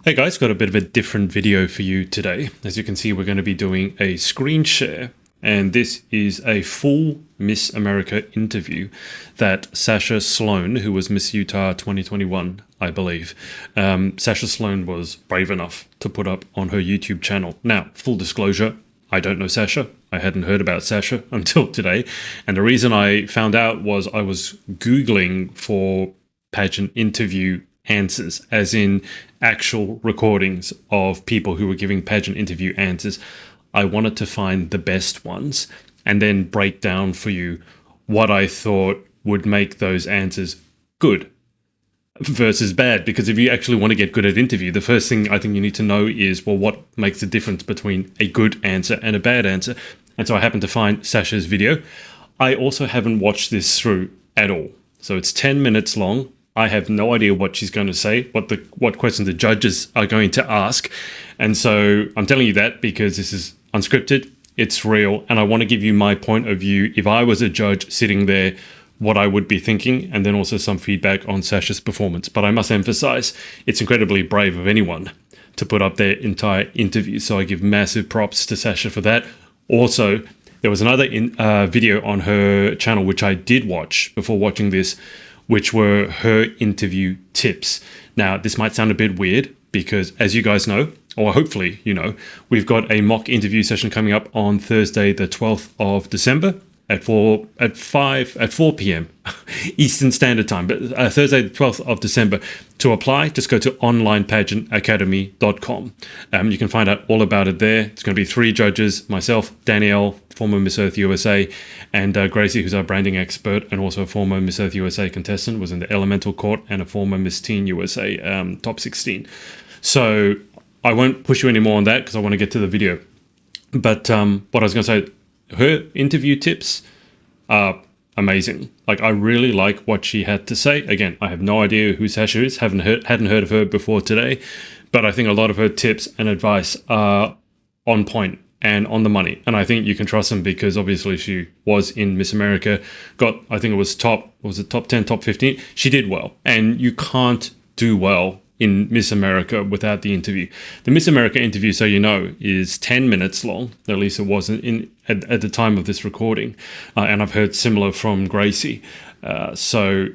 Hey guys, got a bit of a different video for you today. As you can see, we're going to be doing a screen share, and this is a full Miss America interview that Sasha Sloan, who was Miss Utah 2021, I believe, Sasha Sloan was brave enough to put up on her YouTube channel. Now, full disclosure, I don't know Sasha. I hadn't heard about Sasha until today. And the reason I found out was I was Googling for pageant interview answers, as in actual recordings of people who were giving pageant interview answers. I wanted to find the best ones and then break down for you what I thought would make those answers good versus bad. Because if you actually want to get good at interview, the first thing I think you need to know is, well, what makes the difference between a good answer and a bad answer? And so I happened to find Sasha's video. I also haven't watched this through at all. So it's 10 minutes long. I have no idea what she's going to say, what questions the judges are going to ask. And so I'm telling you that because this is unscripted, it's real, and I want to give you my point of view if I was a judge sitting there, what I would be thinking, and then also some feedback on Sasha's performance. But I must emphasize, it's incredibly brave of anyone to put up their entire interview. So I give massive props to Sasha for that. Also, there was another video on her channel, which I did watch before watching this, which were her interview tips. Now, this might sound a bit weird because, as you guys know, or hopefully you know, we've got a mock interview session coming up on Thursday, the 12th of December at 4 p.m. Eastern Standard Time, but Thursday, the 12th of December. To apply, just go to onlinepageantacademy.com. You can find out all about it there. It's going to be 3 judges, myself, Danielle, former Miss Earth USA, and Gracie, who's our branding expert and also a former Miss Earth USA contestant, was in the Elemental Court, and a former Miss Teen USA top 16. So I won't push you any more on that because I want to get to the video. But what I was going to say, her interview tips are amazing. Like, I really like what she had to say. Again, I have no idea who Sasha is, hadn't heard of her before today, but I think a lot of her tips and advice are on point and on the money. And I think you can trust them because obviously she was in Miss America, got, I think it was top 10, top 15. She did well, and you can't do well in Miss America without the interview. The Miss America interview, so you know, is 10 minutes long. At least it was at the time of this recording. And I've heard similar from Gracie. So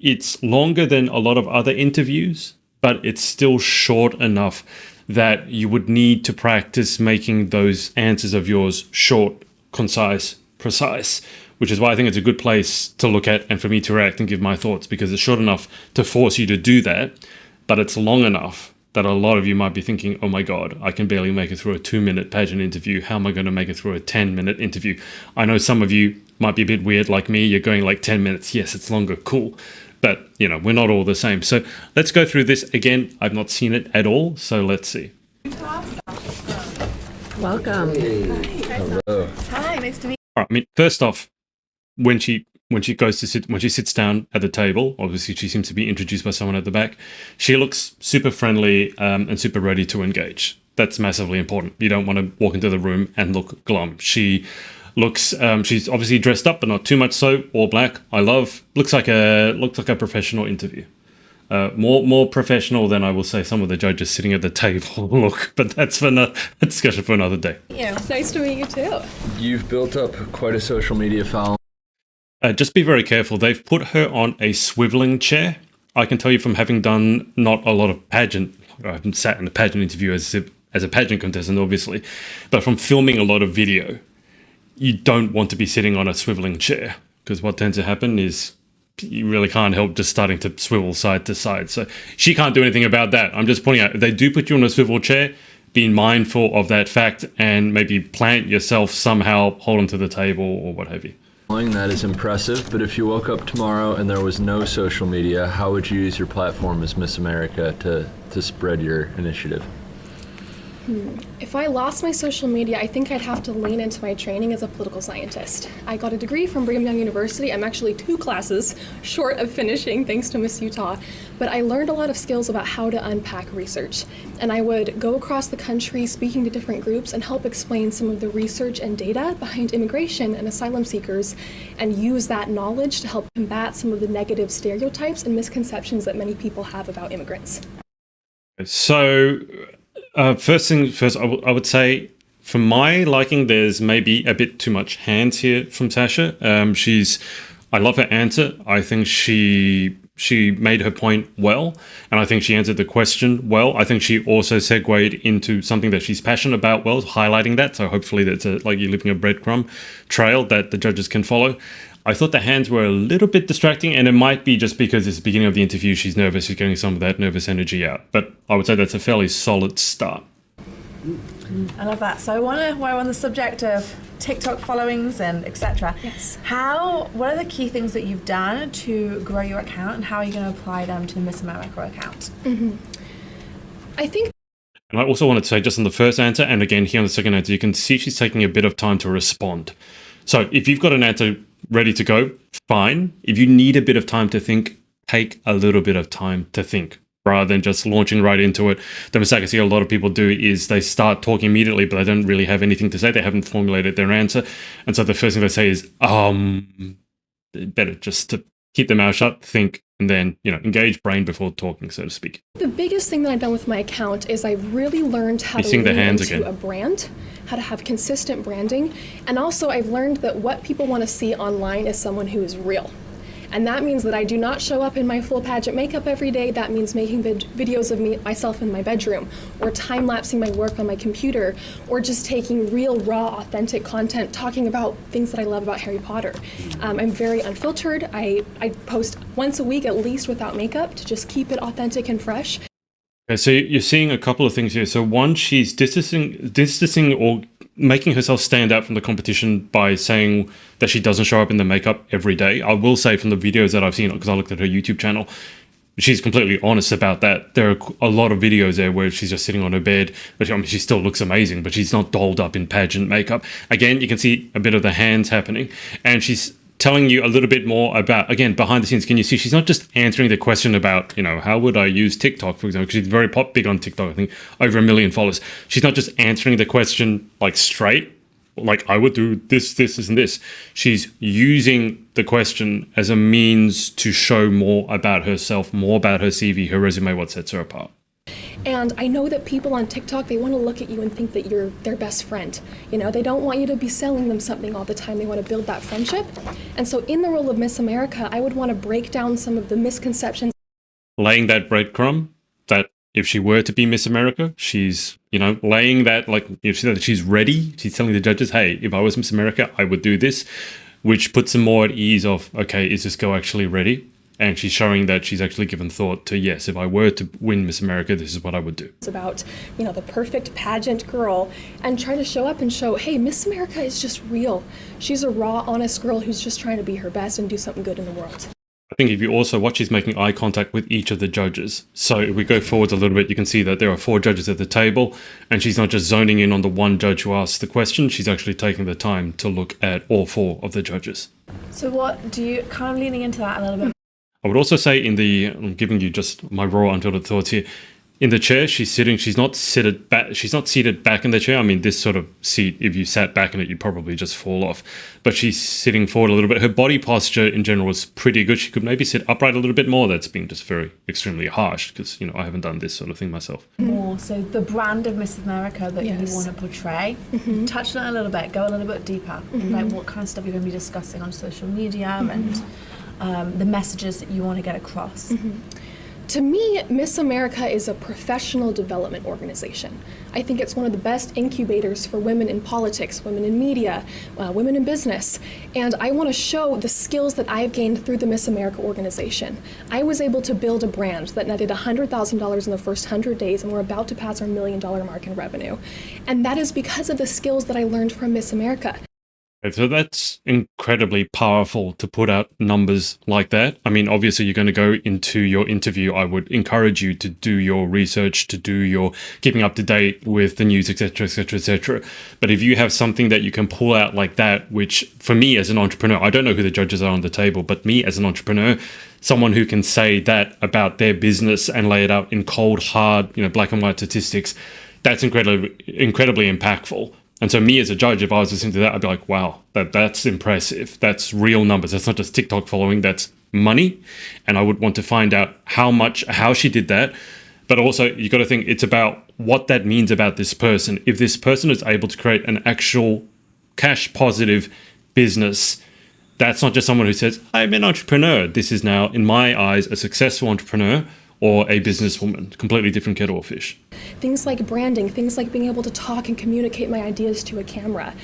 it's longer than a lot of other interviews, but it's still short enough that you would need to practice making those answers of yours short, concise, precise, which is why I think it's a good place to look at and for me to react and give my thoughts, because it's short enough to force you to do that. But it's long enough that a lot of you might be thinking, oh my God, I can barely make it through a 2-minute pageant interview. How am I going to make it through a 10-minute interview? I know some of you might be a bit weird like me. You're going like 10 minutes. Yes, it's longer. Cool. But, you know, we're not all the same. So let's go through this again. I've not seen it at all. So let's see. Welcome. Hey. Hello. Hi, nice to meet All right. I mean, first off, when she sits down at the table, obviously she seems to be introduced by someone at the back. She looks super friendly and super ready to engage. That's massively important. You don't want to walk into the room and look glum. She looks, she's obviously dressed up, but not too much so. All black. Looks like a professional interview. More professional than, I will say, some of the judges sitting at the table look. But that's for a discussion for another day. you. Nice to meet you too. You've built up quite a social media following. Just be very careful. They've put her on a swiveling chair. I can tell you from having done not a lot of pageant, I haven't sat in a pageant interview as a pageant contestant, obviously, but from filming a lot of video, you don't want to be sitting on a swiveling chair, because what tends to happen is you really can't help just starting to swivel side to side. So she can't do anything about that. I'm just pointing out, if they do put you on a swivel chair, be mindful of that fact and maybe plant yourself somehow, hold onto the table or what have you. That is impressive, but if you woke up tomorrow and there was no social media, how would you use your platform as Miss America to spread your initiative? If I lost my social media, I think I'd have to lean into my training as a political scientist. I got a degree from Brigham Young University. I'm actually 2 classes short of finishing, thanks to Miss Utah. But I learned a lot of skills about how to unpack research. And I would go across the country speaking to different groups and help explain some of the research and data behind immigration and asylum seekers, and use that knowledge to help combat some of the negative stereotypes and misconceptions that many people have about immigrants. So, first thing first, I would say, for my liking, there's maybe a bit too much hands here from Sasha. I love her answer. I think she made her point well, and I think she answered the question well. I think she also segued into something that she's passionate about well, highlighting that. So hopefully that's like you're leaving a breadcrumb trail that the judges can follow. I thought the hands were a little bit distracting, and it might be just because it's the beginning of the interview, she's nervous, she's getting some of that nervous energy out. But I would say that's a fairly solid start. I love that. So while we're on the subject of TikTok followings and etc., Yes. what are the key things that you've done to grow your account, and how are you going to apply them to the Miss America account? I think And I also wanted to say, just on the first answer, and again here on the second answer, you can see she's taking a bit of time to respond. So if you've got an answer ready to go, fine. If you need a bit of time to think, take a little bit of time to think rather than just launching right into it. The mistake I see a lot of people do is they start talking immediately, but they don't really have anything to say. They haven't formulated their answer. And so the first thing they say is, better just to keep their mouth shut, think, and then, engage brain before talking, so to speak. the biggest thing that I've done with my account is I've really learned how to seeing the lean hands into again. a brand, how to have consistent branding, and also I've learned that what people want to see online is someone who is real. And that means that I do not show up in my full pageant makeup every day. That means making videos of myself in my bedroom, or time-lapsing my work on my computer, or just taking real, raw, authentic content, talking about things that I love about Harry Potter. I'm very unfiltered. I post once a week at least without makeup to just keep it authentic and fresh. Okay, so you're seeing a couple of things here. So one, she's distancing or making herself stand out from the competition by saying that she doesn't show up in the makeup every day. I will say from the videos that I've seen, because I looked at her YouTube channel, she's completely honest about that. There are a lot of videos there where she's just sitting on her bed, but she still looks amazing, but she's not dolled up in pageant makeup. Again, you can see a bit of the hands happening, and she's telling you a little bit more about, again, behind the scenes. Can you see she's not just answering the question about, how would I use TikTok, for example, because she's very big on TikTok, I think, over 1 million followers. She's not just answering the question like straight, like I would do this, and this. She's using the question as a means to show more about herself, more about her CV, her resume, what sets her apart. And I know that people on TikTok, they want to look at you and think that you're their best friend. They don't want you to be selling them something all the time. They want to build that friendship. And so in the role of Miss America, I would want to break down some of the misconceptions. Laying that breadcrumb that if she were to be Miss America, she's, laying that, like, that she's ready. She's telling the judges, hey, if I was Miss America, I would do this, which puts them more at ease of, okay, is this girl actually ready? And she's showing that she's actually given thought to, yes, if I were to win Miss America, this is what I would do. It's about, the perfect pageant girl, and try to show up and show, hey, Miss America is just real. She's a raw, honest girl who's just trying to be her best and do something good in the world. I think if you also watch, she's making eye contact with each of the judges. So if we go forwards a little bit, you can see that there are 4 judges at the table, and she's not just zoning in on the one judge who asks the question, she's actually taking the time to look at all 4 of the judges. So what do you, kind of leaning into that a little bit? I would also say I'm giving you just my raw unfiltered thoughts here. In the chair she's sitting, she's not seated back in the chair. I mean, this sort of seat, if you sat back in it, you'd probably just fall off. But she's sitting forward a little bit. Her body posture in general is pretty good. She could maybe sit upright a little bit more. That's been just very extremely harsh because, I haven't done this sort of thing myself. More, so the brand of Miss America that Yes. you want to portray, touch on it a little bit, go a little bit deeper, and like what kind of stuff you're going to be discussing on social media and the messages that you want to get across. To me, Miss America is a professional development organization. I think it's one of the best incubators for women in politics, women in media, women in business. And I want to show the skills that I've gained through the Miss America organization. I was able to build a brand that netted $100,000 in the first 100 days, and we're about to pass our $1 million mark in revenue. And that is because of the skills that I learned from Miss America. So that's incredibly powerful to put out numbers like that. I mean, obviously, you're going to go into your interview. I would encourage you to do your research, to do your keeping up to date with the news, etc., etc., etc. But if you have something that you can pull out like that, which for me as an entrepreneur, I don't know who the judges are on the table, but me as an entrepreneur, someone who can say that about their business and lay it out in cold, hard, black and white statistics, that's incredibly impactful. And so me as a judge, if I was listening to that, I'd be like, wow, that's impressive. That's real numbers. That's not just TikTok following, that's money. And I would want to find out how she did that. But also, you got to think it's about what that means about this person. If this person is able to create an actual cash positive business, that's not just someone who says, I'm an entrepreneur. This is now, in my eyes, a successful entrepreneur or a businesswoman. Completely different kettle of fish. Things like branding, things like being able to talk and communicate my ideas to a camera.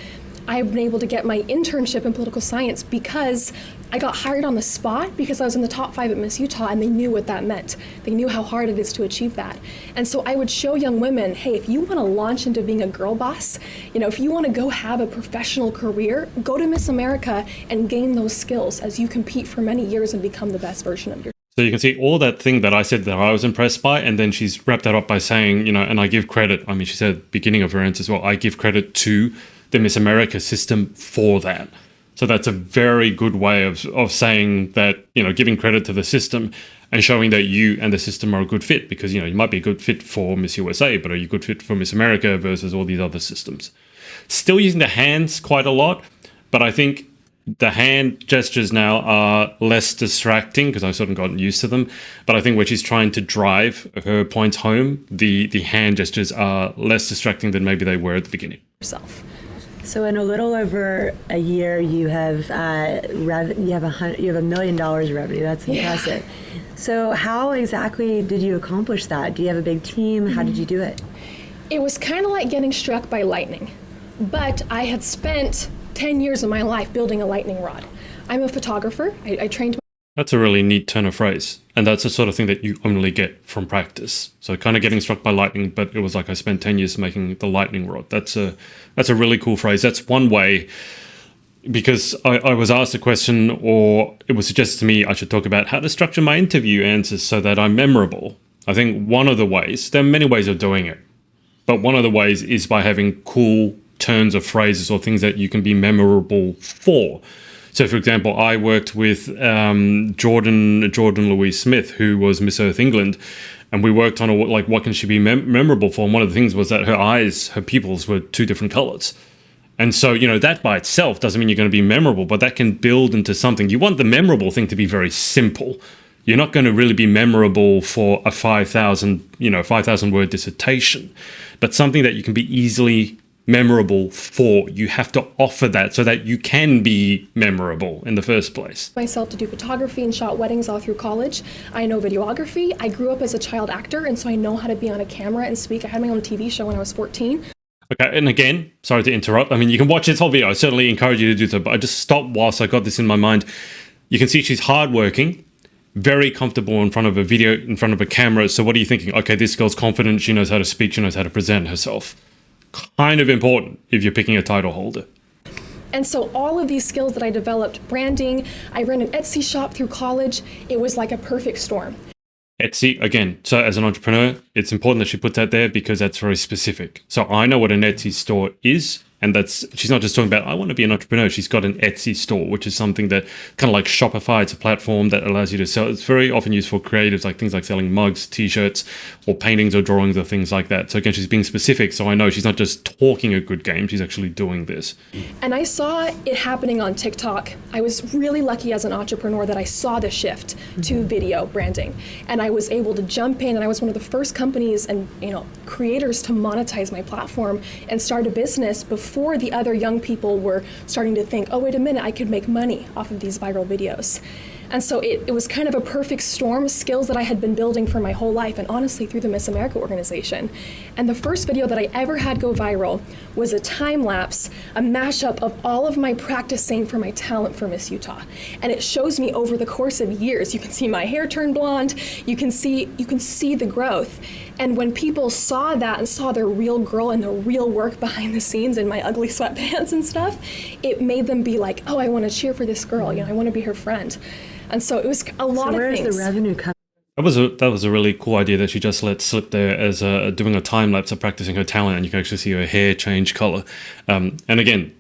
I've been able to get my internship in political science because I got hired on the spot because I was in the top 5 at Miss Utah, and they knew what that meant. They knew how hard it is to achieve that. And so I would show young women, hey, if you want to launch into being a girl boss, if you want to go have a professional career, go to Miss America and gain those skills as you compete for many years and become the best version of yourself. So you can see all that thing that I said that I was impressed by, and then she's wrapped that up by saying, and I give credit, she said at the beginning of her answer as well, I give credit to the Miss America system for that. So that's a very good way of saying that, giving credit to the system and showing that you and the system are a good fit, because, you might be a good fit for Miss USA, but are you a good fit for Miss America versus all these other systems? Still using the hands quite a lot, but I think the hand gestures now are less distracting because I've sort of gotten used to them. But I think when she's trying to drive her points home, the hand gestures are less distracting than maybe they were at the beginning. So in a little over a year, you have $1 million revenue. That's impressive. Yeah. So how exactly did you accomplish that? Do you have a big team? How did you do it? It was kind of like getting struck by lightning, but I had spent 10 years of my life building a lightning rod. I'm a photographer. I trained. That's a really neat turn of phrase. And that's the sort of thing that you only get from practice. So kind of getting struck by lightning, but it was like I spent 10 years making the lightning rod. That's a really cool phrase. That's one way, because I was asked a question, or it was suggested to me I should talk about how to structure my interview answers so that I'm memorable. I think one of the ways, there are many ways of doing it, but one of the ways is by having cool turns of phrases or things that you can be memorable for. So, for example, I worked with Jordan Louise Smith, who was Miss Earth England, and we worked on what can she be memorable for. And one of the things was that her pupils were 2 different colors. And so, that by itself doesn't mean you're going to be memorable, but that can build into something. You want the memorable thing to be very simple. You're not going to really be memorable for a 5,000 word dissertation, but something that you can be easily memorable for. You have to offer that so that you can be memorable in the first place. Myself to do photography and shot weddings all through college. I know videography. I grew up as a child actor, and so I know how to be on a camera and speak. I had my own TV show when I was 14. Okay, and again, sorry to interrupt. You can watch this whole video. I certainly encourage you to do so, but I just stopped whilst I got this in my mind. You can see she's hardworking, very comfortable in front of a video, in front of a camera. So what are you thinking? Okay, this girl's confident. She knows how to speak. She knows how to present herself. Kind of important if you're picking a title holder. And so all of these skills that I developed, branding, I ran an Etsy shop through college, it was like a perfect storm. Etsy, again, so as an entrepreneur, it's important that she puts that there because that's very specific. So I know what an Etsy store is, and she's not just talking about, I want to be an entrepreneur. She's got an Etsy store, which is something that kind of like Shopify. It's a platform that allows you to sell. It's very often used for creatives, like things like selling mugs, t-shirts, or paintings or drawings or things like that. So again, she's being specific. So I know she's not just talking a good game. She's actually doing this. And I saw it happening on TikTok. I was really lucky as an entrepreneur that I saw the shift to video branding. And I was able to jump in, and I was one of the first companies and creators to monetize my platform and start a business before the other young people were starting to think, oh, wait a minute, I could make money off of these viral videos. And so it was kind of a perfect storm of skills that I had been building for my whole life, and honestly through the Miss America organization. And the first video that I ever had go viral was a time lapse, a mashup of all of my practicing for my talent for Miss Utah. And it shows me over the course of years. You can see my hair turn blonde, you can see the growth. And when people saw that and saw the real girl and the real work behind the scenes in my ugly sweatpants and stuff, it made them be like, oh, I want to cheer for this girl, I want to be her friend. And so it was a lot of things. So where is the revenue coming? That was a really cool idea that she just let slip there as doing a time lapse of practicing her talent, and you can actually see her hair change color. And again,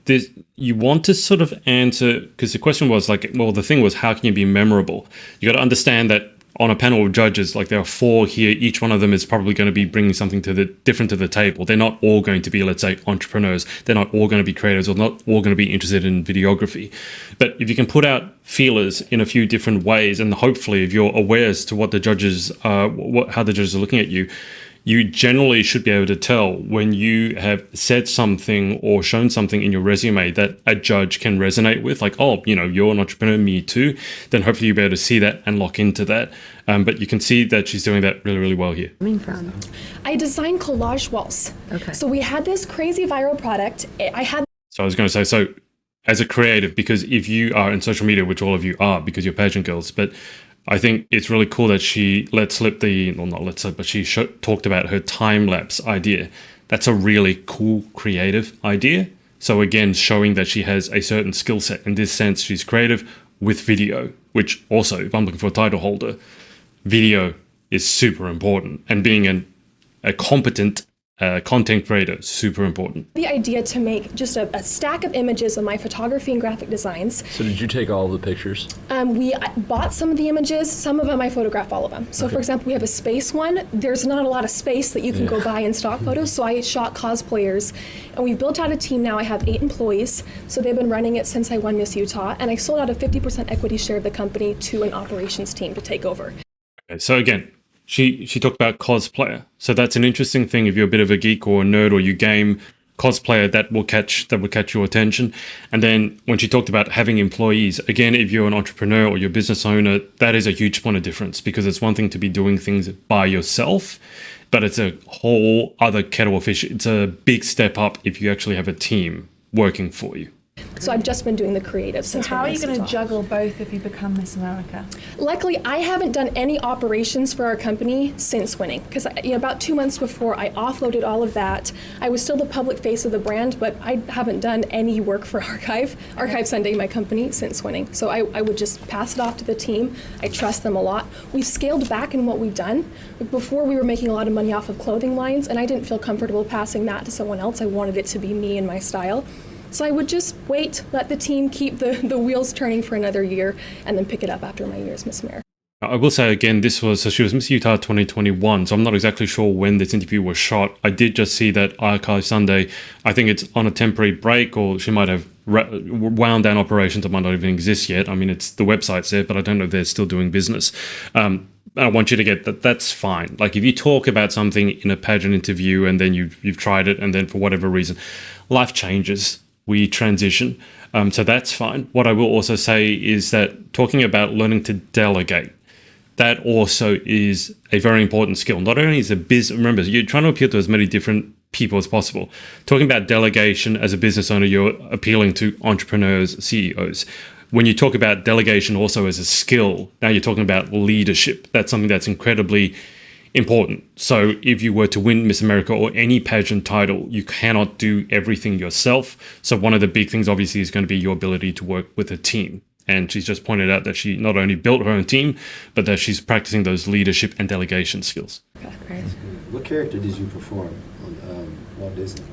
you want to sort of answer, because the question was like, well, the thing was, how can you be memorable? You got to understand that on a panel of judges, like there are 4 here, each one of them is probably going to be bringing something different to the table. They're not all going to be, let's say, entrepreneurs. They're not all going to be creators, or not all going to be interested in videography. But if you can put out feelers in a few different ways, and hopefully if you're aware as to what the judges, how the judges are looking at you, you generally should be able to tell when you have said something or shown something in your resume that a judge can resonate with, like, oh, you're an entrepreneur, me too. Then hopefully you'll be able to see that and lock into that. But you can see that she's doing that really, really well here. Coming from? I designed collage walls. Okay. So we had this crazy viral product. So I was going to say, so as a creative, because if you are in social media, which all of you are because you're pageant girls, but I think it's really cool that she she talked about her time-lapse idea. That's a really cool creative idea. So again, showing that she has a certain skill set. In this sense, she's creative with video, which also, if I'm looking for a title holder, video is super important. And being a competent content creator, super important. The idea to make just a stack of images of my photography and graphic designs. So did you take all the pictures? We bought some of the images, some of them I photographed all of them. So for example, we have a space one. There's not a lot of space that you can go buy in stock photos, so I shot cosplayers. And we've built out a team now. I have 8 employees, so they've been running it since I won Miss Utah, and I sold out a 50% equity share of the company to an operations team to take over. Okay, so again, She talked about cosplayer. So that's an interesting thing. If you're a bit of a geek or a nerd or you game cosplayer, that will catch your attention. And then when she talked about having employees, again, if you're an entrepreneur or you're a business owner, that is a huge point of difference, because it's one thing to be doing things by yourself, but it's a whole other kettle of fish. It's a big step up if you actually have a team working for you. So I've just been doing the creative. So how are you going to juggle both if you become Miss America? Luckily, I haven't done any operations for our company since winning, because about 2 months before I offloaded all of that. I was still the public face of the brand, but I haven't done any work for Archive Sunday, my company, since winning. So I would just pass it off to the team. I trust them a lot. We've scaled back in what we've done. Before, we were making a lot of money off of clothing lines, and I didn't feel comfortable passing that to someone else. I wanted it to be me and my style. So I would just wait, let the team keep the wheels turning for another year, and then pick it up after my year as Miss America. I will say again, she was Miss Utah 2021, so I'm not exactly sure when this interview was shot. I did just see that Archive Sunday, I think it's on a temporary break, or she might have wound down operations that might not even exist yet. I mean, it's the website's there, but I don't know if they're still doing business. I want you to get that that's fine. Like if you talk about something in a pageant interview and then you've tried it, and then for whatever reason, life changes. We transition. So that's fine. What I will also say is that talking about learning to delegate, that also is a very important skill. Not only is a business, remember, you're trying to appeal to as many different people as possible. Talking about delegation as a business owner, you're appealing to entrepreneurs, CEOs. When you talk about delegation also as a skill, now you're talking about leadership. That's something that's incredibly important. So if you were to win Miss America or any pageant title, you cannot do everything yourself. So one of the big things obviously is going to be your ability to work with a team. And she's just pointed out that she not only built her own team, but that she's practicing those leadership and delegation skills. Okay, great. What character did you perform on Walt Disney?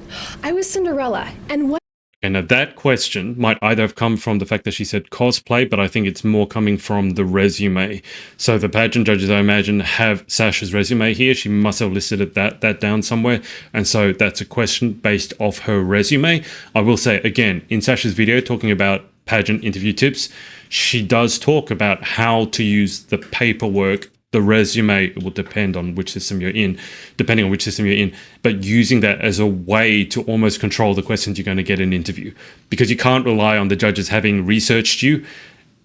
I was Cinderella, and what? And now that question might either have come from the fact that she said cosplay, but I think it's more coming from the resume. So the pageant judges, I imagine, have Sasha's resume here. She must have listed that down somewhere. And so that's a question based off her resume. I will say, again, in Sasha's video talking about pageant interview tips, she does talk about how to use the paperwork. The resume will depend on which system you're in, but using that as a way to almost control the questions you're going to get in an interview, because you can't rely on the judges having researched you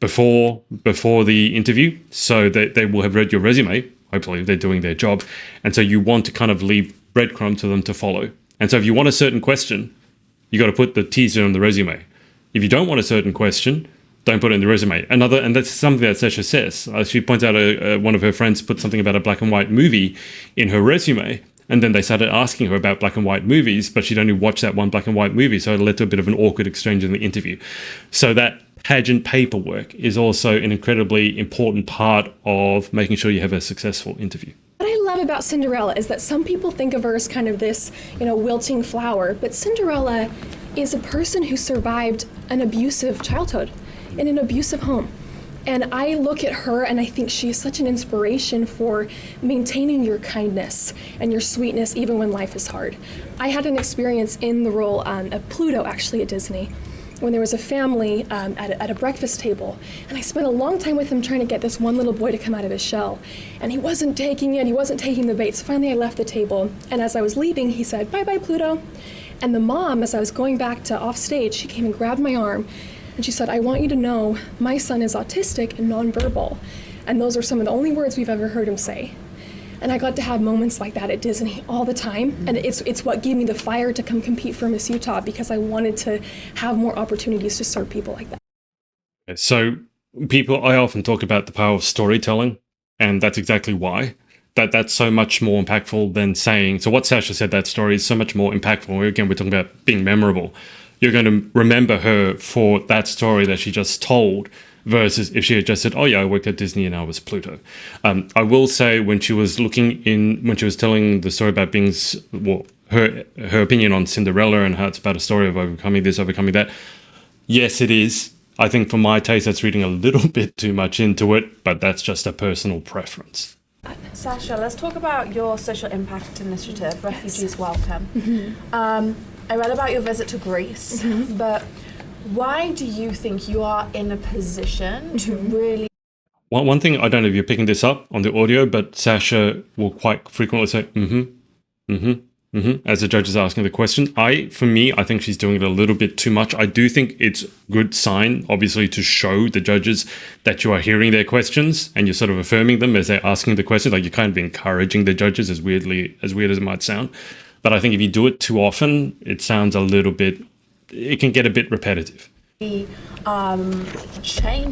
before the interview, so that they will have read your resume. Hopefully they're doing their job. And so you want to kind of leave breadcrumbs for them to follow. And so if you want a certain question, you got to put the teaser on the resume. If you don't want a certain question, don't put it in the resume. And that's something that Sasha says. She points out one of her friends put something about a black and white movie in her resume, and then they started asking her about black and white movies, but she'd only watched that one black and white movie, so it led to a bit of an awkward exchange in the interview. So that pageant paperwork is also an incredibly important part of making sure you have a successful interview. What I love about Cinderella is that some people think of her as kind of this, wilting flower, but Cinderella is a person who survived an abusive childhood in an abusive home. And I look at her and I think she is such an inspiration for maintaining your kindness and your sweetness even when life is hard. I had an experience in the role of Pluto, actually, at Disney, when there was a family at a breakfast table, and I spent a long time with him trying to get this one little boy to come out of his shell, and he wasn't taking it, he wasn't taking the bait, so finally I left the table, and as I was leaving, he said, "Bye-bye, Pluto." And the mom, as I was going back to off stage, she came and grabbed my arm, and she said, "I want you to know my son is autistic and nonverbal," and those are some of the only words we've ever heard him say. And I got to have moments like that at Disney all the time. And it's what gave me the fire to come compete for Miss Utah, because I wanted to have more opportunities to serve people like that. So I often talk about the power of storytelling, and that's exactly why. That's so much more impactful than saying, so what Sasha said, that story is so much more impactful. Again, we're talking about being memorable. You're going to remember her for that story that she just told, versus if she had just said, "Oh yeah, I worked at Disney and I was Pluto." I will say, when she was telling the story about being, her opinion on Cinderella and how it's about a story of overcoming this, overcoming that. Yes, it is. I think for my taste, that's reading a little bit too much into it, but that's just a personal preference. Sasha, let's talk about your social impact initiative, Refugees Welcome. I read about your visit to Greece, but why do you think you are in a position to really... One thing, I don't know if you're picking this up on the audio, but Sasha will quite frequently say, as the judge is asking the question. For me, I think she's doing it a little bit too much. I do think it's a good sign, obviously, to show the judges that you are hearing their questions and you're sort of affirming them as they're asking the questions. Like, you're kind of encouraging the judges, as weird as it might sound. But I think if you do it too often, it sounds a little bit, it can get a bit repetitive. Change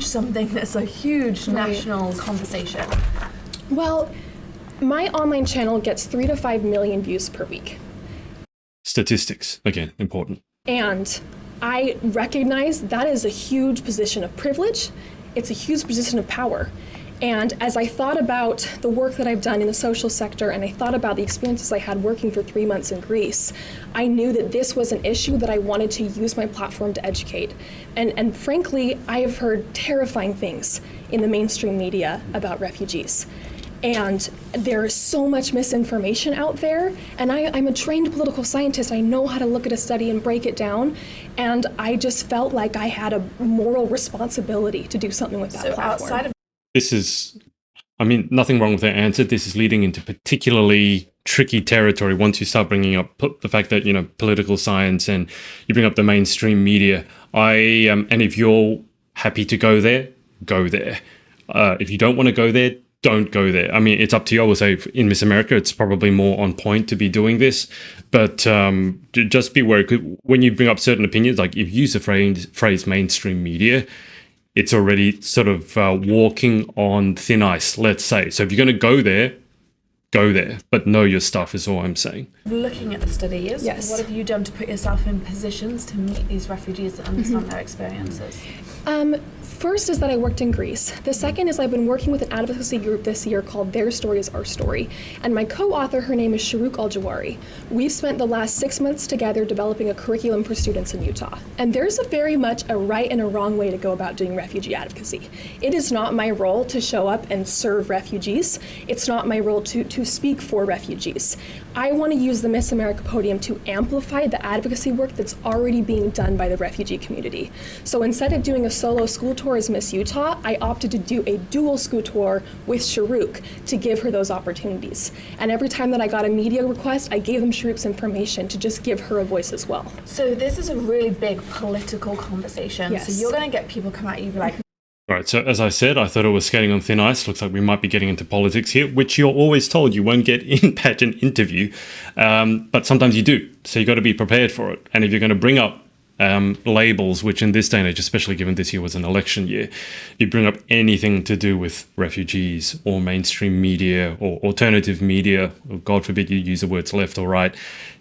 something that's a huge national conversation? Well, my online channel gets 3 to 5 million views per week. Statistics, again, important. And I recognize that is a huge position of privilege. It's a huge position of power. And as I thought about the work that I've done in the social sector, and I thought about the experiences I had working for 3 months in Greece, I knew that this was an issue that I wanted to use my platform to educate. And frankly, I have heard terrifying things in the mainstream media about refugees. And there is so much misinformation out there, and I'm a trained political scientist. I know how to look at a study and break it down, and I just felt like I had a moral responsibility to do something with that platform. This is, I mean, nothing wrong with that answer. This is leading into particularly tricky territory once you start bringing up the fact that, political science, and you bring up the mainstream media. And if you're happy to go there, go there. If you don't want to go there, don't go there. I mean, it's up to you. I will say in Miss America, it's probably more on point to be doing this, but just be wary. When you bring up certain opinions, like if you use the phrase mainstream media, it's already sort of walking on thin ice, let's say. So if you're going to go there, but know your stuff is all I'm saying. Looking at the studies, yes. What have you done to put yourself in positions to meet these refugees and understand their experiences? First is that I worked in Greece. The second is I've been working with an advocacy group this year called Their Story is Our Story. And my co-author, her name is Sharouk Al-Jawari. We've spent the last 6 months together developing a curriculum for students in Utah. And there's very much a right and a wrong way to go about doing refugee advocacy. It is not my role to show up and serve refugees. It's not my role to speak for refugees. I want to use the Miss America podium to amplify the advocacy work that's already being done by the refugee community. So instead of doing a solo school tour as Miss Utah, I opted to do a dual school tour with Sharouk to give her those opportunities. And every time that I got a media request, I gave them Sharouk's information to just give her a voice as well. So this is a really big political conversation. Yes. So you're going to get people come at you like, Right, so as I said, I thought it was skating on thin ice. Looks like we might be getting into politics here, which you're always told you won't get in pageant interview, but sometimes you do. So you got to be prepared for it. And if you're going to bring up labels, which in this day and age, especially given this year was an election year, you bring up anything to do with refugees or mainstream media or alternative media, or God forbid you use the words left or right,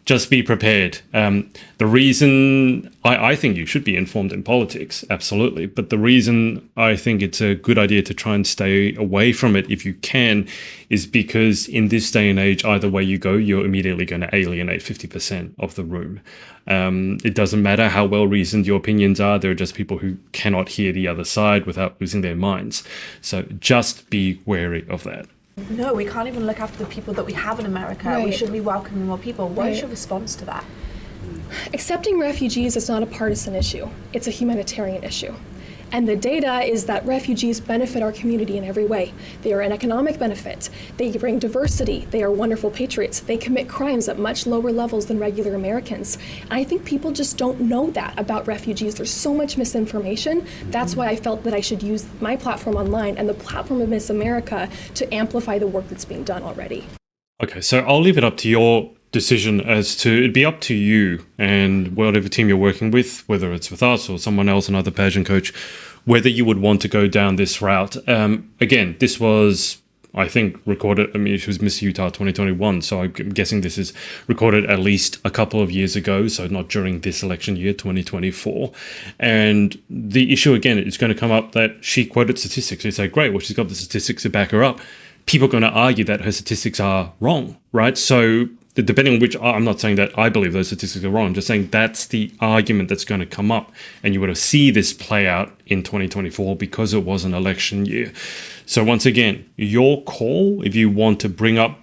just be prepared. The reason I think you should be informed in politics, absolutely. But the reason I think it's a good idea to try and stay away from it if you can is because in this day and age, either way you go, you're immediately going to alienate 50% of the room. It doesn't matter how well reasoned your opinions are. There are just people who cannot hear the other side without losing their minds. So just be wary of that. No, we can't even look after the people that we have in America. Right. We should be welcoming more people. What is Right. your response to that? Accepting refugees is not a partisan issue. It's a humanitarian issue. And the data is that refugees benefit our community in every way. They are an economic benefit. They bring diversity. They are wonderful patriots. They commit crimes at much lower levels than regular Americans. And I think people just don't know that about refugees. There's so much misinformation. That's why I felt that I should use my platform online and the platform of Miss America to amplify the work that's being done already. Okay, so I'll leave it up to your decision as to, it'd be up to you and whatever team you're working with, whether it's with us or someone else, another pageant coach, whether you would want to go down this route. Again, this was, I think, recorded, I mean, it was Miss Utah 2021, so I'm guessing this is recorded at least a couple of years ago, so not during this election year, 2024. And the issue, again, is going to come up that she quoted statistics. You say, great, well, she's got the statistics to back her up. People are going to argue that her statistics are wrong, right? So depending on which, I'm not saying that I believe those statistics are wrong, I'm just saying that's the argument that's going to come up. And you would have see this play out in 2024 because it was an election year. So once again, your call, if you want to bring up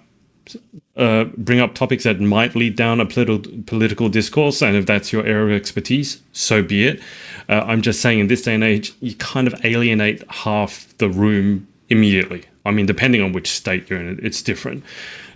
topics that might lead down a political discourse, and if that's your area of expertise, so be it. I'm just saying in this day and age, you kind of alienate half the room immediately. I mean, depending on which state you're in, it's different.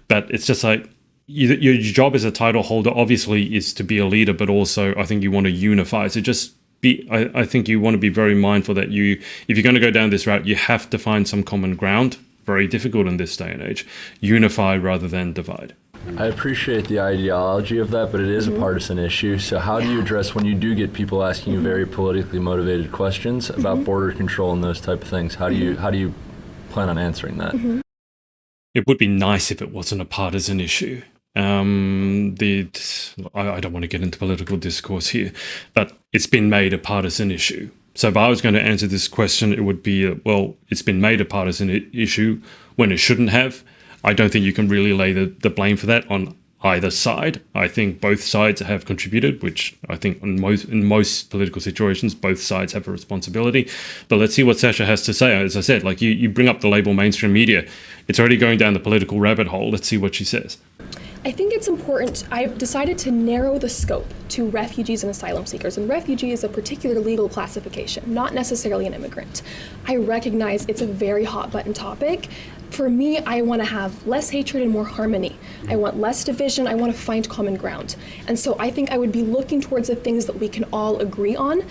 But it's just like, your job as a title holder obviously is to be a leader, but also I think you want to unify. So just be, I think you want to be very mindful that if you're going to go down this route, you have to find some common ground. Very difficult in this day and age. Unify rather than divide. I appreciate the ideology of that, but it is a partisan issue. So how do you address when you do get people asking you very politically motivated questions about border control and those type of things? How do you plan on answering that? It would be nice if it wasn't a partisan issue. I don't want to get into political discourse here, but it's been made a partisan issue. So if I was going to answer this question, it would be, well, it's been made a partisan issue when it shouldn't have. I don't think you can really lay the blame for that on either side. I think both sides have contributed, which I think in most political situations, both sides have a responsibility. But let's see what Sasha has to say. As I said, like you bring up the label mainstream media. It's already going down the political rabbit hole. Let's see what she says. I think it's important. I've decided to narrow the scope to refugees and asylum seekers. And refugee is a particular legal classification, not necessarily an immigrant. I recognize it's a very hot button topic. For me, I want to have less hatred and more harmony. I want less division. I want to find common ground. And so I think I would be looking towards the things that we can all agree on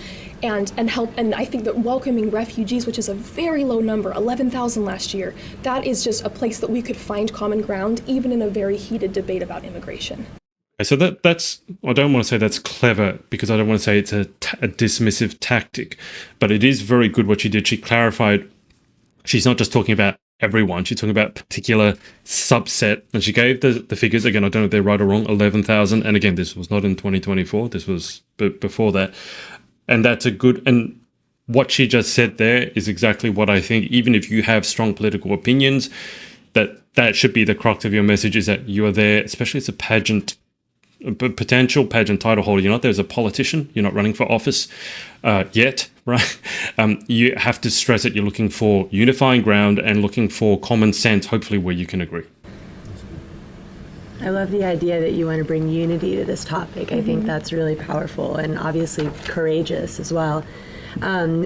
and help. And I think that welcoming refugees, which is a very low number, 11,000 last year, that is just a place that we could find common ground, even in a very heated debate about immigration. So that's, I don't want to say that's clever because I don't want to say it's a dismissive tactic, but it is very good what she did. She clarified, she's not just talking about everyone, she's talking about a particular subset, and she gave the figures. Again, I don't know if they're right or wrong, 11,000, and again, this was not in 2024, this was before that. And that's a good, and what she just said there is exactly what I think, even if you have strong political opinions, that should be the crux of your message, is that you are there, especially as a pageant, a potential pageant title holder. You're not there as a politician, you're not running for office yet, right? You have to stress that you're looking for unifying ground and looking for common sense, hopefully where you can agree. I love the idea that you want to bring unity to this topic. I think that's really powerful and obviously courageous as well.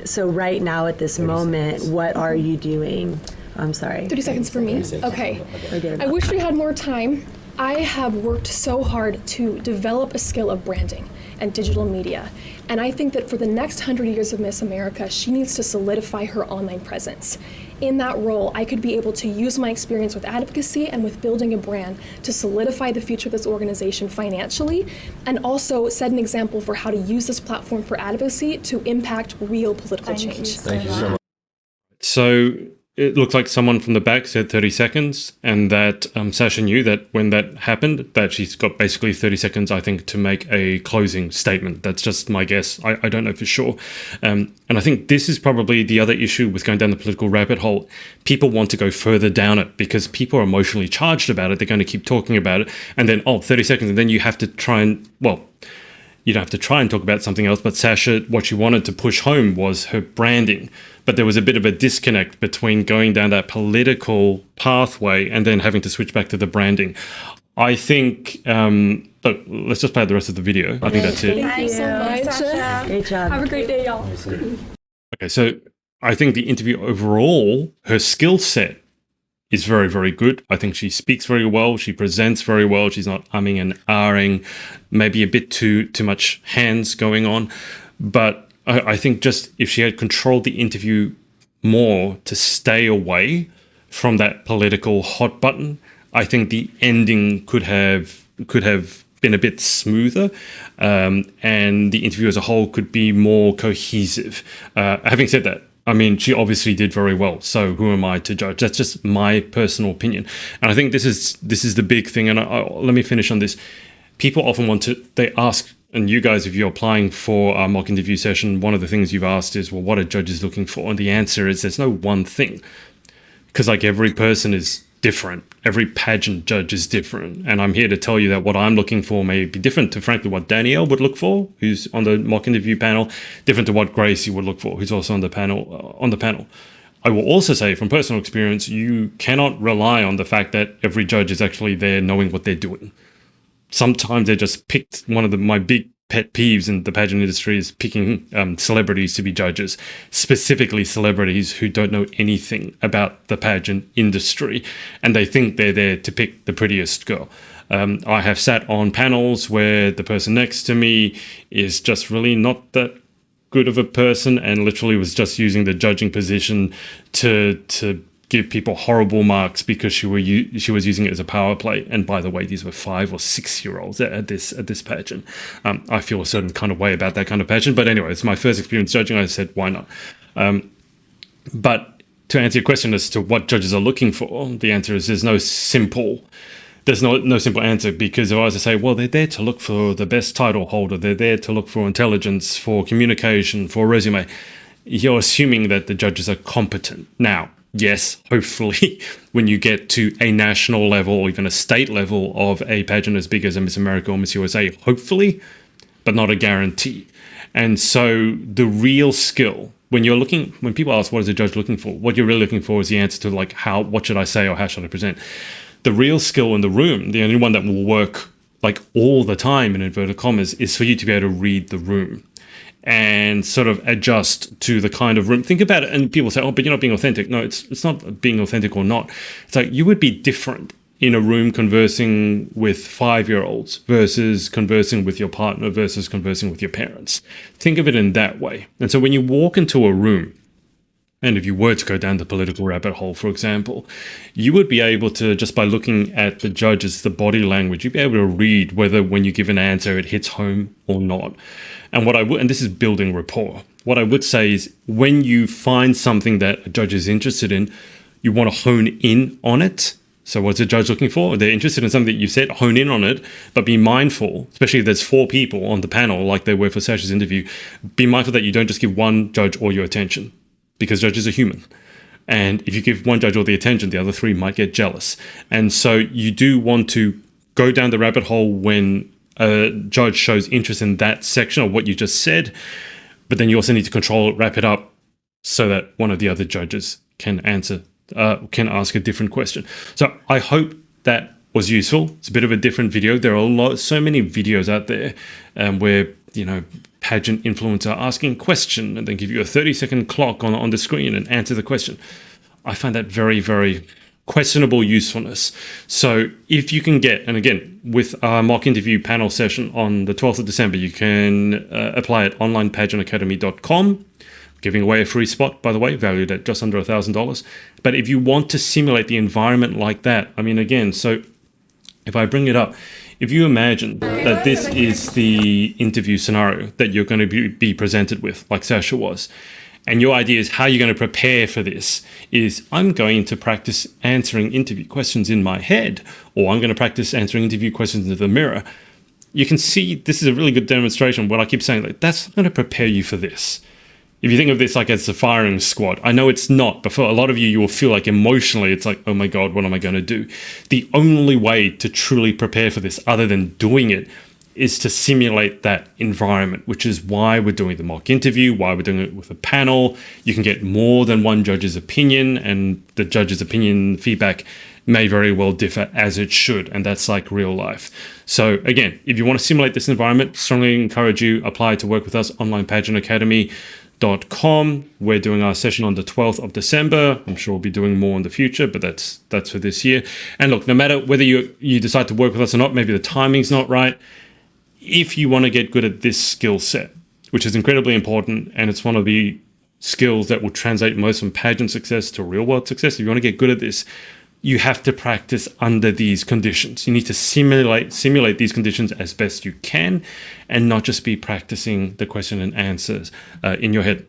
So right now at this moment, what are you doing? I'm sorry. 30 seconds for me. Okay. I wish we had more time. I have worked so hard to develop a skill of branding and digital media. And I think that for the next 100 years of Miss America, she needs to solidify her online presence. In that role, I could be able to use my experience with advocacy and with building a brand to solidify the future of this organization financially, and also set an example for how to use this platform for advocacy to impact real political change. Thank you so much. So it looked like someone from the back said 30 seconds, and that Sasha knew that when that happened, that she's got basically 30 seconds, I think, to make a closing statement. That's just my guess. I don't know for sure. And I think this is probably the other issue with going down the political rabbit hole. People want to go further down it because people are emotionally charged about it. They're going to keep talking about it. And then, 30 seconds, and then you have to try and, you don't have to try and talk about something else, but Sasha, what she wanted to push home was her branding. But there was a bit of a disconnect between going down that political pathway and then having to switch back to the branding. I think, look, let's just play out the rest of the video. I think that's it. Thank you so much. Sasha. Great job. Have a great day, y'all. Okay, so I think the interview overall, her skill set is very, very good. I think she speaks very well. She presents very well. She's not umming and ahhing, maybe a bit too much hands going on. But I think just if she had controlled the interview more to stay away from that political hot button, I think the ending could have been a bit smoother, and the interview as a whole could be more cohesive. Having said that, I mean, she obviously did very well. So who am I to judge? That's just my personal opinion. And I think this is the big thing. And let me finish on this. People often they ask, and you guys, if you're applying for a mock interview session, one of the things you've asked is, well, what are judges looking for? And the answer is there's no one thing. Because like every person is different. Every pageant judge is different. And I'm here to tell you that what I'm looking for may be different to, frankly, what Danielle would look for, who's on the mock interview panel, different to what Gracie would look for, who's also on the panel. I will also say, from personal experience, you cannot rely on the fact that every judge is actually there knowing what they're doing. Sometimes they just picked one of my big pet peeves in the pageant industry is picking celebrities to be judges, specifically celebrities who don't know anything about the pageant industry, and they think they're there to pick the prettiest girl. I have sat on panels where the person next to me is just really not that good of a person and literally was just using the judging position to give people horrible marks because she was using it as a power play. And by the way, these were 5 or 6 year olds at this pageant. I feel a certain kind of way about that kind of pageant. But anyway, it's my first experience judging. I said, why not? But to answer your question as to what judges are looking for, the answer is there's no simple answer, because if I was to say, well, they're there to look for the best title holder, they're there to look for intelligence, for communication, for resume, you're assuming that the judges are competent. Now, yes, hopefully, when you get to a national level or even a state level of a pageant as big as a Miss America or Miss USA, hopefully, but not a guarantee. And so the real skill, when people ask what is a judge looking for, what you're really looking for is the answer to like, what should I say or how should I present? The real skill in the room, the only one that will work like all the time in inverted commas, is for you to be able to read the room and sort of adjust to the kind of room. Think about it, and people say, oh, but you're not being authentic. No, it's not being authentic or not. It's like you would be different in a room conversing with 5-year-olds versus conversing with your partner versus conversing with your parents. Think of it in that way. And so when you walk into a room, and if you were to go down the political rabbit hole, for example, you would be able to, just by looking at the judges, the body language, you'd be able to read whether when you give an answer, it hits home or not. And and this is building rapport. What I would say is when you find something that a judge is interested in, you want to hone in on it. So what's a judge looking for? They're interested in something that you said, hone in on it, but be mindful, especially if there's 4 people on the panel, like there were for Sasha's interview, be mindful that you don't just give one judge all your attention, because judges are human. And if you give one judge all the attention, the other 3 might get jealous. And so you do want to go down the rabbit hole when a judge shows interest in that section of what you just said, but then you also need to control it, wrap it up, so that one of the other judges can can ask a different question. So I hope that was useful. It's a bit of a different video. There are so many videos out there where, pageant influencer asking a question and then give you a 30-second clock on the screen and answer the question. I find that very, very questionable usefulness. So if you can get, and again, with our mock interview panel session on the 12th of December, you can apply at onlinepageantacademy.com. Giving away a free spot, by the way, valued at just under $1,000. But if you want to simulate the environment like that, I mean, again, so if I bring it up, if you imagine that this is the interview scenario that you're going to be presented with, like Sasha was, And your idea is how you're going to prepare for this is I'm going to practice answering interview questions in my head, or I'm going to practice answering interview questions into the mirror. You can see this is a really good demonstration of what I keep saying, like that's going to prepare you for this. If you think of this like as the firing squad, I know it's not, but for a lot of you, you will feel like emotionally, it's like, oh my God, what am I going to do? The only way to truly prepare for this, other than doing it, is to simulate that environment, which is why we're doing the mock interview, why we're doing it with a panel. You can get more than one judge's opinion, and the judge's opinion feedback may very well differ, as it should, and that's like real life. So again, if you want to simulate this environment, strongly encourage you apply to work with us, onlinepageantacademy.com. We're doing our session on the 12th of December. I'm sure we'll be doing more in the future, but that's for this year. And look, no matter whether you decide to work with us or not, maybe the timing's not right, if you want to get good at this skill set, which is incredibly important, and it's one of the skills that will translate most from pageant success to real world success, if you want to get good at this, you have to practice under these conditions. You need to simulate these conditions as best you can, and not just be practicing the question and answers in your head.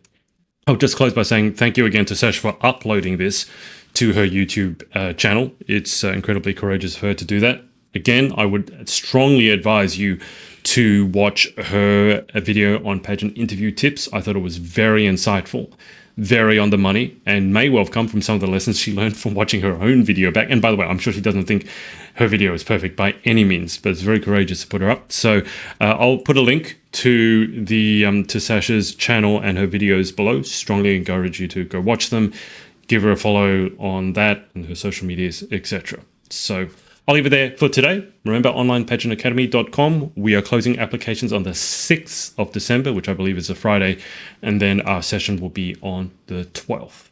I'll just close by saying thank you again to Sasha for uploading this to her YouTube channel. It's incredibly courageous of her to do that. Again, I would strongly advise you to watch her video on pageant interview tips. I thought it was very insightful, very on the money, and may well have come from some of the lessons she learned from watching her own video back. And by the way, I'm sure she doesn't think her video is perfect by any means, but it's very courageous to put her up. So I'll put a link to to Sasha's channel and her videos below. Strongly encourage you to go watch them, give her a follow on that and her social medias, etc. So I'll leave it there for today. Remember, onlinepageantacademy.com. We are closing applications on the 6th of December, which I believe is a Friday, and then our session will be on the 12th.